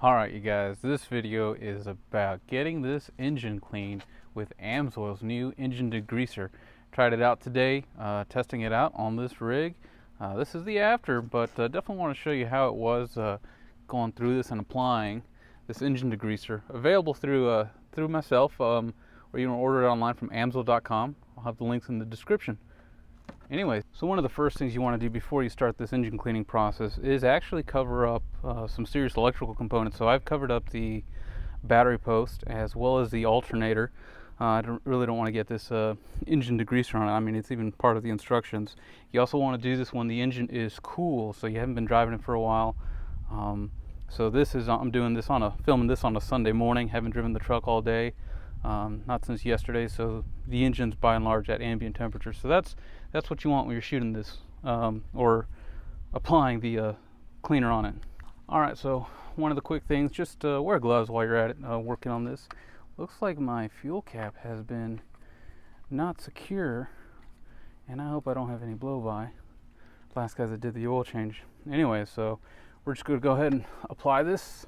Alright you guys, this video is about getting this engine cleaned with Amsoil's new engine degreaser. Tried it out today, testing it out on this rig. This is the after, but definitely want to show you how it was going through this and applying this engine degreaser. Available through myself, or you can order it online from amsoil.com. I'll have the links in the description. Anyway, so one of the first things you want to do before you start this engine cleaning process is actually cover up some serious electrical components. So I've covered up the battery post as well as the alternator. I really don't want to get this engine degreaser on it. I mean, it's even part of the instructions. You also want to do this when the engine is cool, so you haven't been driving it for a while. So this is, I'm doing this filming this on a Sunday morning. Haven't driven the truck all day. Not since yesterday, so the engine's by and large at ambient temperature. So that's what you want when you're shooting this or applying the cleaner on it. Alright, so one of the quick things, just wear gloves while you're at it working on this. Looks like my fuel cap has been not secure, and I hope I don't have any blow by. Last guys that did the oil change. Anyway, so we're just going to go ahead and apply this.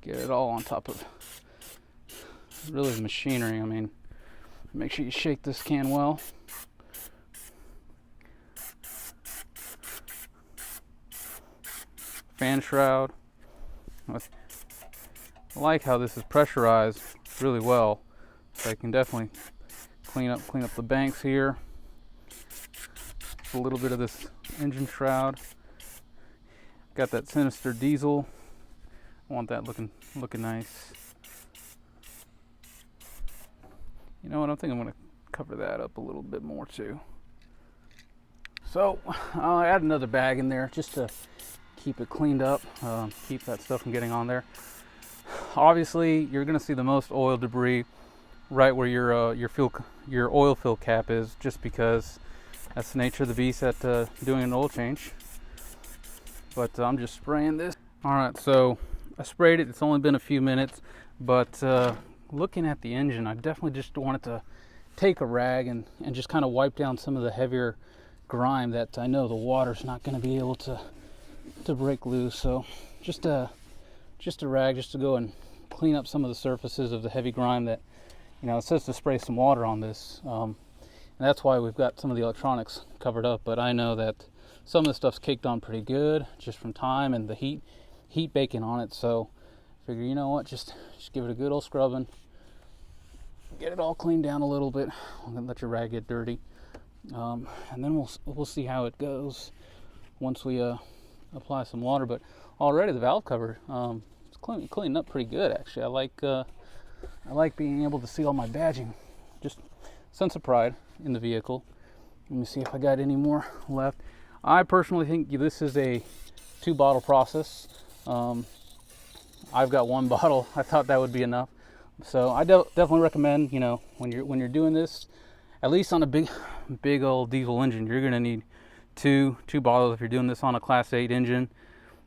Get it all on top of really the machinery. I mean, make sure you shake this can well. Fan shroud. I like how this is pressurized really well, so I can definitely clean up the banks here. A little bit of this engine shroud. Got that sinister diesel. I want that looking nice. You know what? I think I'm going to cover that up a little bit more too. So I'll add another bag in there just to keep it cleaned up, keep that stuff from getting on there. Obviously, you're going to see the most oil debris right where your oil fill cap is, just because that's the nature of the beast at doing an oil change. But I'm just spraying this. All right, so I sprayed it. It's only been a few minutes, but looking at the engine, I definitely just wanted to take a rag and just kind of wipe down some of the heavier grime that I know the water's not going to be able to break loose. So just a rag just to go and clean up some of the surfaces of the heavy grime that, you know, it says to spray some water on this. And that's why we've got some of the electronics covered up, but I know that some of the stuff's caked on pretty good just from time and the heat baking on it. So I figure, you know what, just give it a good old scrubbing, get it all cleaned down a little bit. I'm gonna let your rag get dirty, and then we'll see how it goes once we apply some water. But already the valve cover is cleaning up pretty good, actually. I like being able to see all my badging. Just sense of pride in the vehicle. Let me see if I got any more left. I personally think this is a 2-bottle process. I've got 1 bottle. I thought that would be enough. So I definitely recommend, you know, when you're doing this, at least on a big old diesel engine, you're gonna need two bottles. If you're doing this on a Class 8 engine,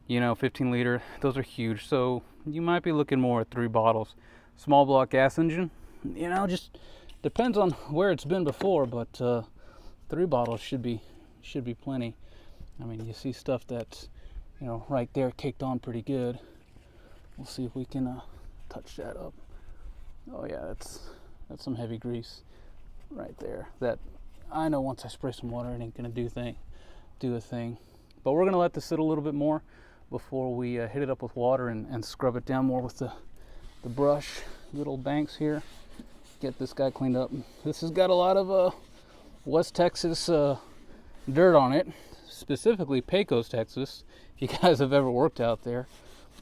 you know, 15 liter, those are huge. So you might be looking more at 3 bottles. Small block gas engine, you know, just depends on where it's been before, but 3 bottles should be plenty. I mean, you see stuff that's, you know, right there caked on pretty good. We'll see if we can touch that up. Oh yeah, that's some heavy grease right there. That I know once I spray some water, it ain't gonna do a thing. But we're gonna let this sit a little bit more before we hit it up with water and scrub it down more with the brush. Little banks here. Get this guy cleaned up. This has got a lot of West Texas dirt on it, specifically Pecos, Texas. If you guys have ever worked out there,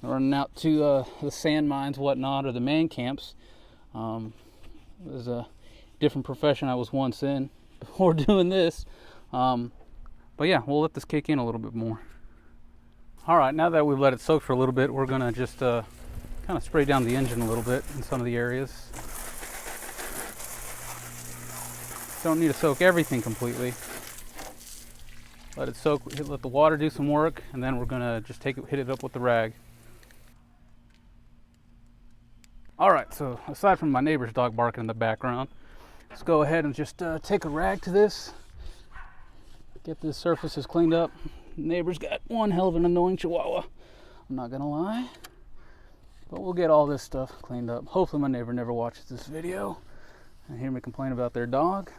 running out to the sand mines, whatnot, or the man camps. It was a different profession I was once in before doing this. But yeah, we'll let this kick in a little bit more. All right, now that we've let it soak for a little bit, we're gonna just kind of spray down the engine a little bit in some of the areas. Don't need to soak everything completely. Let it soak, let the water do some work, and then we're gonna just hit it up with the rag. All right, so aside from my neighbor's dog barking in the background, let's go ahead and just take a rag to this. get this surfaces cleaned up. Neighbor's got one hell of an annoying chihuahua, I'm not gonna lie. But we'll get all this stuff cleaned up. Hopefully my neighbor never watches this video and hear me complain about their dog.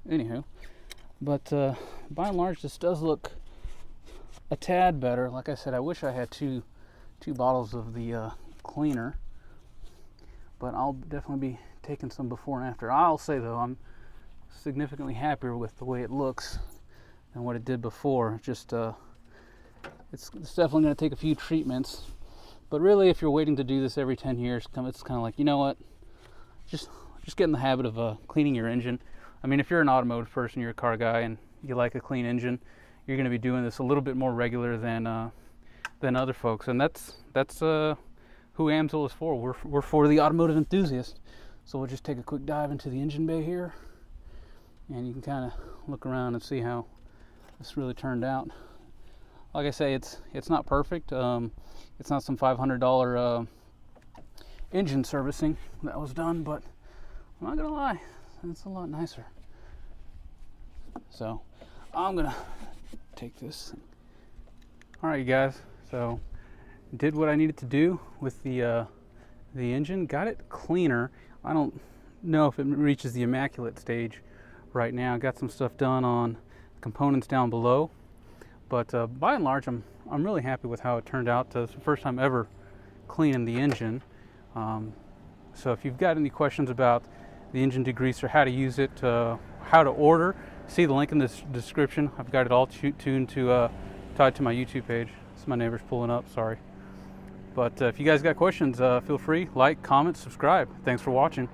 Anywho, but by and large, this does look a tad better. Like I said, I wish I had two bottles of the cleaner, but I'll definitely be taking some before and after. I'll say though, I'm significantly happier with the way it looks than what it did before. Just it's definitely going to take a few treatments, but really, if you're waiting to do this every 10 years, it's kind of like, you know what, just get in the habit of cleaning your engine. I mean, if you're an automotive person, you're a car guy, and you like a clean engine, you're going to be doing this a little bit more regular than other folks, and that's who Amsoil is for. We're for the automotive enthusiast. So we'll just take a quick dive into the engine bay here, and you can kind of look around and see how this really turned out. Like I say, it's not perfect. It's not some $500 engine servicing that was done, but I'm not gonna lie, it's a lot nicer. So I'm gonna take this. All right, you guys. So did what I needed to do with the engine. Got it cleaner. I don't know if it reaches the immaculate stage right now. Got some stuff done on components down below, but by and large, I'm really happy with how it turned out. It's the first time ever cleaning the engine. So if you've got any questions about the engine degreaser, how to use it, how to order, see the link in the description. I've got it all tuned to tied to my YouTube page. This my neighbor's pulling up. Sorry. But if you guys got questions, feel free, like, comment, subscribe. Thanks for watching.